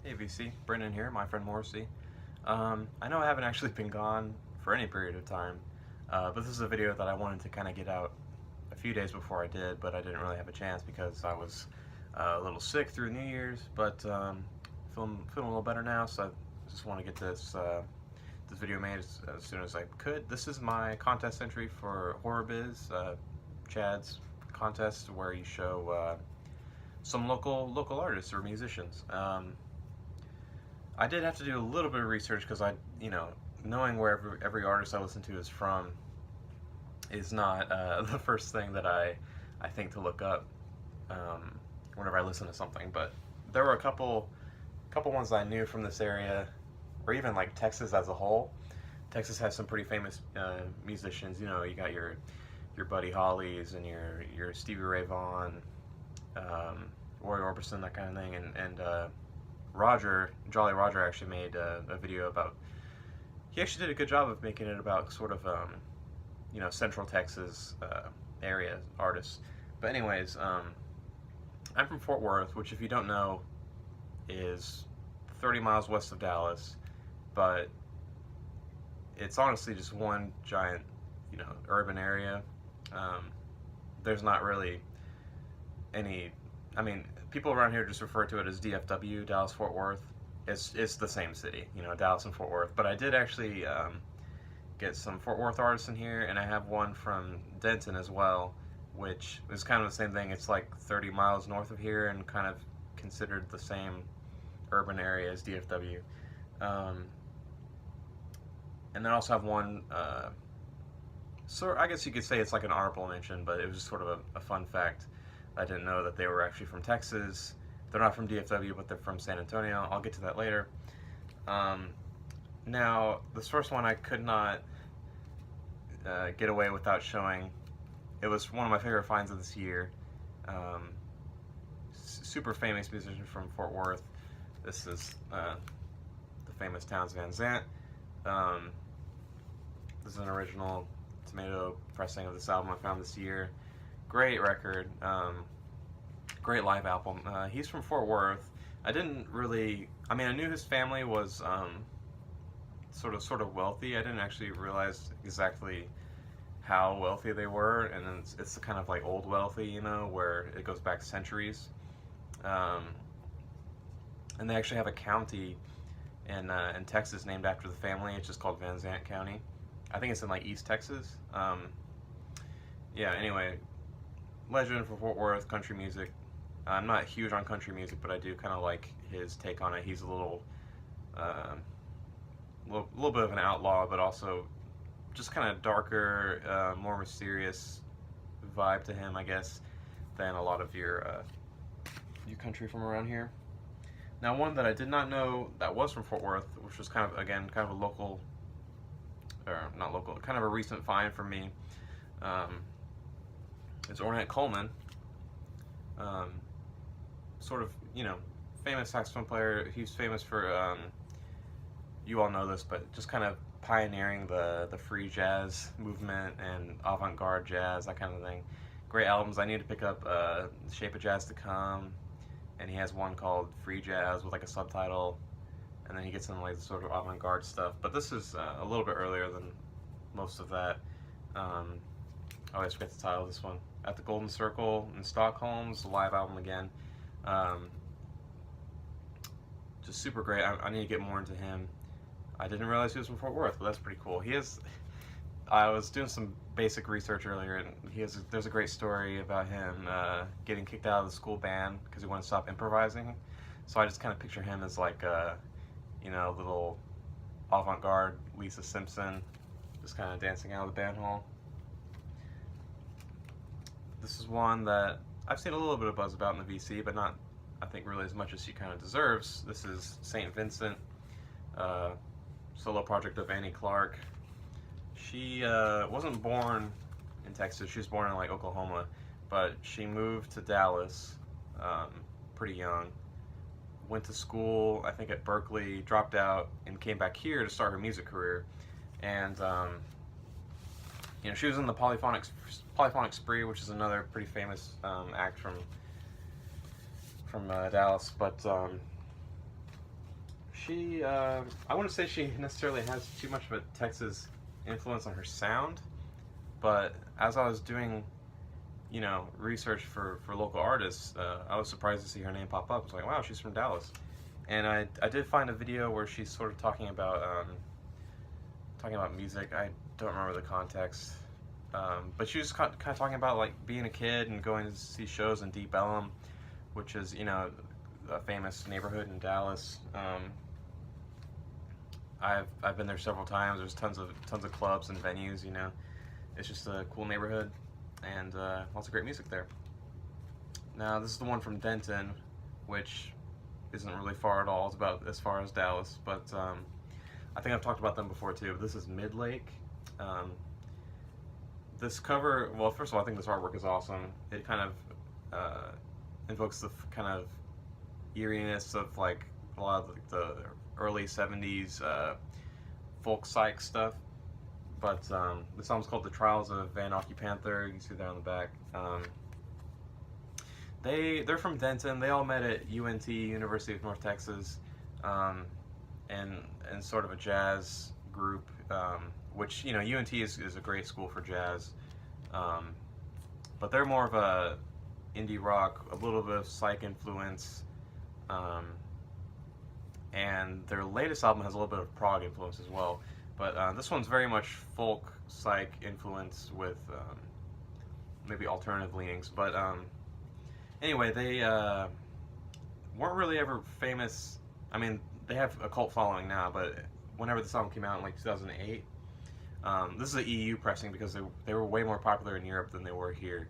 Hey VC, Brendan here, my friend Morrissey. I know I haven't actually been gone for any period of time, but this is a video that I wanted to kind of get out a few days before I did, but I didn't really have a chance because I was a little sick through New Year's, but feeling a little better now, so I just want to get this video made as soon as I could. This is my contest entry for HorrorBiz, Chad's contest where you show some local artists or musicians. I did have to do a little bit of research because knowing where every artist I listen to is from is not the first thing that I think to look up whenever I listen to something. But there were a couple ones I knew from this area, or even like Texas as a whole. Texas has some pretty famous musicians. You know, you got your Buddy Hollies and your Stevie Ray Vaughan, Roy Orbison, that kind of thing, and Jolly Roger actually made a video about, he actually did a good job of making it about sort of, Central Texas area artists. But anyways, I'm from Fort Worth, which if you don't know is 30 miles west of Dallas, but it's honestly just one giant, urban area. There's not really any, people around here just refer to it as DFW, Dallas-Fort Worth. It's the same city, Dallas and Fort Worth. But I did actually get some Fort Worth artists in here, and I have one from Denton as well, which is kind of the same thing. It's like 30 miles north of here and kind of considered the same urban area as DFW. And then I also have one, so I guess you could say it's like an honorable mention, but it was just sort of a fun fact. I didn't know that they were actually from Texas. They're not from DFW, but they're from San Antonio. I'll get to that later. Now, this first one I could not get away without showing. It was one of my favorite finds of this year. Super famous musician from Fort Worth. This is the famous Townes Van Zandt. This is an original tomato pressing of this album I found this year. Great record, great live album. He's from Fort Worth. I didn't really, I knew his family was sort of wealthy. I didn't actually realize exactly how wealthy they were, and it's kind of like old wealthy, where it goes back centuries. And they actually have a county in Texas named after the family. It's just called Van Zandt County. I think it's in like East Texas. Yeah, anyway, legend for Fort Worth, country music. I'm not huge on country music, but I do kind of like his take on it. He's a little bit of an outlaw, but also just kind of darker, more mysterious vibe to him, I guess, than a lot of your country from around here. Now, one that I did not know that was from Fort Worth, which was kind of a local, or not local, kind of a recent find for me. It's Annette Coleman, sort of, famous saxophone player. He's famous for, you all know this, but just kind of pioneering the free jazz movement and avant-garde jazz, that kind of thing. Great albums. I need to pick up Shape of Jazz to Come, and he has one called Free Jazz with like a subtitle, and then he gets into like sort of avant-garde stuff. But this is a little bit earlier than most of that. I always forget the title of this one. At the Golden Circle in Stockholm. It's a live album again. Just super great. I need to get more into him. I didn't realize he was from Fort Worth, but that's pretty cool. I was doing some basic research earlier, and there's a great story about him getting kicked out of the school band because he wanted to stop improvising. So I just kind of picture him as like a, little avant-garde Lisa Simpson, just kind of dancing out of the band hall. This is one that I've seen a little bit of buzz about in the VC, but not, I think, really as much as she kind of deserves. This is St. Vincent, solo project of Annie Clark. She wasn't born in Texas. She was born in like Oklahoma, but she moved to Dallas pretty young. Went to school, I think, at Berkeley, dropped out, and came back here to start her music career. And she was in the Polyphonic Spree, which is another pretty famous act from Dallas. But She, I wouldn't say she necessarily has too much of a Texas influence on her sound, but as I was doing, you know, research for local artists, I was surprised to see her name pop up. It's like, wow, she's from Dallas. And I did find a video where she's sort of talking about music. I don't remember the context, but she was kind of talking about like being a kid and going to see shows in Deep Ellum, which is, you know, a famous neighborhood in Dallas. I've been there several times. There's tons of clubs and venues. You know, it's just a cool neighborhood, and lots of great music there. Now this is the one from Denton, which isn't really far at all. It's about as far as Dallas, but I think I've talked about them before too. But this is Midlake. This cover, well, first of all, I think this artwork is awesome. It kind of invokes the kind of eeriness of like a lot of the early 70s folk psych stuff. But this album's called The Trials of Van Panther. You can see that on the back. They're from Denton. They all met at UNT, University of North Texas, and sort of a jazz group, which, you know, UNT is a great school for jazz, but they're more of a indie rock, a little bit of psych influence, and their latest album has a little bit of prog influence as well. But this one's very much folk psych influence with maybe alternative leanings. But anyway, they weren't really ever famous. I mean, they have a cult following now, but whenever this album came out in like 2008, this is an EU pressing because they were way more popular in Europe than they were here.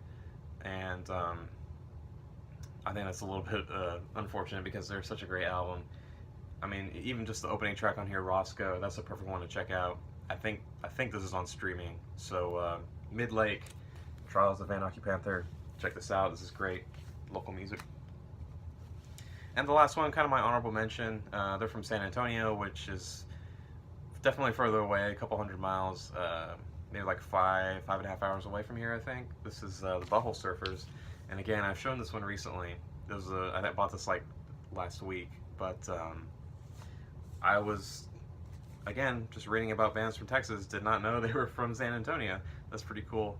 And I think that's a little bit unfortunate because they're such a great album. I mean, even just the opening track on here, Roscoe, that's a perfect one to check out. I think this is on streaming. So Midlake, Trials of Van Panther, check this out. This is great local music. And the last one, kind of my honorable mention, they're from San Antonio, which is definitely further away, a couple hundred miles, maybe like 5.5 hours away from here, I think. This is the Butthole Surfers. And again, I've shown this one recently. I bought this like last week, but I was, again, just reading about bands from Texas, did not know they were from San Antonio. That's pretty cool.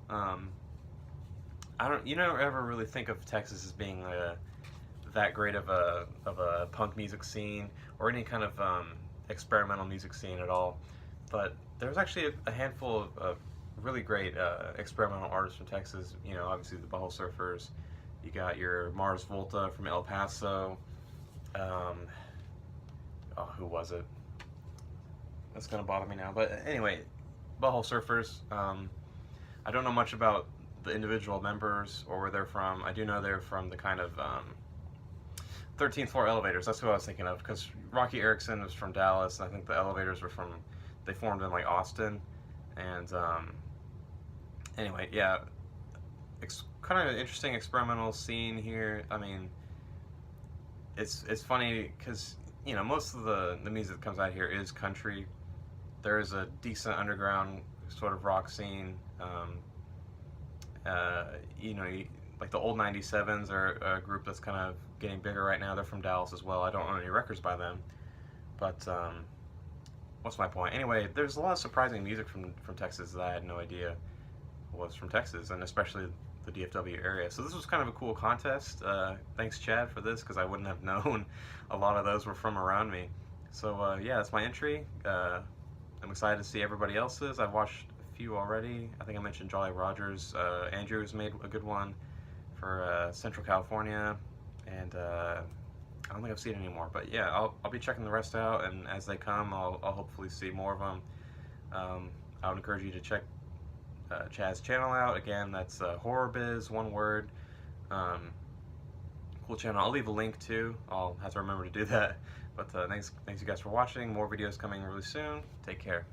You don't ever really think of Texas as being that great of a punk music scene or any kind of experimental music scene at all. But there's actually a handful of really great experimental artists from Texas. You know, obviously the Butthole Surfers. You got your Mars Volta from El Paso. Oh, who was it? That's gonna bother me now. But anyway, Butthole Surfers. I don't know much about the individual members or where they're from. I do know they're from the kind of 13th Floor Elevators. That's who I was thinking of, because Rocky Erickson was from Dallas, and I think the Elevators were they formed in like Austin. And anyway, yeah, kind of an interesting experimental scene here. I mean, it's funny because, you know, most of the music that comes out here is country. There is a decent underground sort of rock scene. You know, like the Old 97s are a group that's kind of getting bigger right now. They're from Dallas as well. I don't own any records by them, but what's my point? Anyway, there's a lot of surprising music from Texas that I had no idea was from Texas, and especially the DFW area. So this was kind of a cool contest. Thanks, Chad, for this, because I wouldn't have known a lot of those were from around me. So yeah, that's my entry. I'm excited to see everybody else's. I've watched a few already. I think I mentioned Jolly Rogers. Andrew's made a good one for Central California, and I don't think I've seen any more. But yeah, I'll be checking the rest out, and as they come, I'll hopefully see more of them. I would encourage you to check Chad's channel out. Again, that's HorrorBiz, one word. Cool channel. I'll leave a link too. I'll have to remember to do that. But thanks you guys for watching. More videos coming really soon. Take care.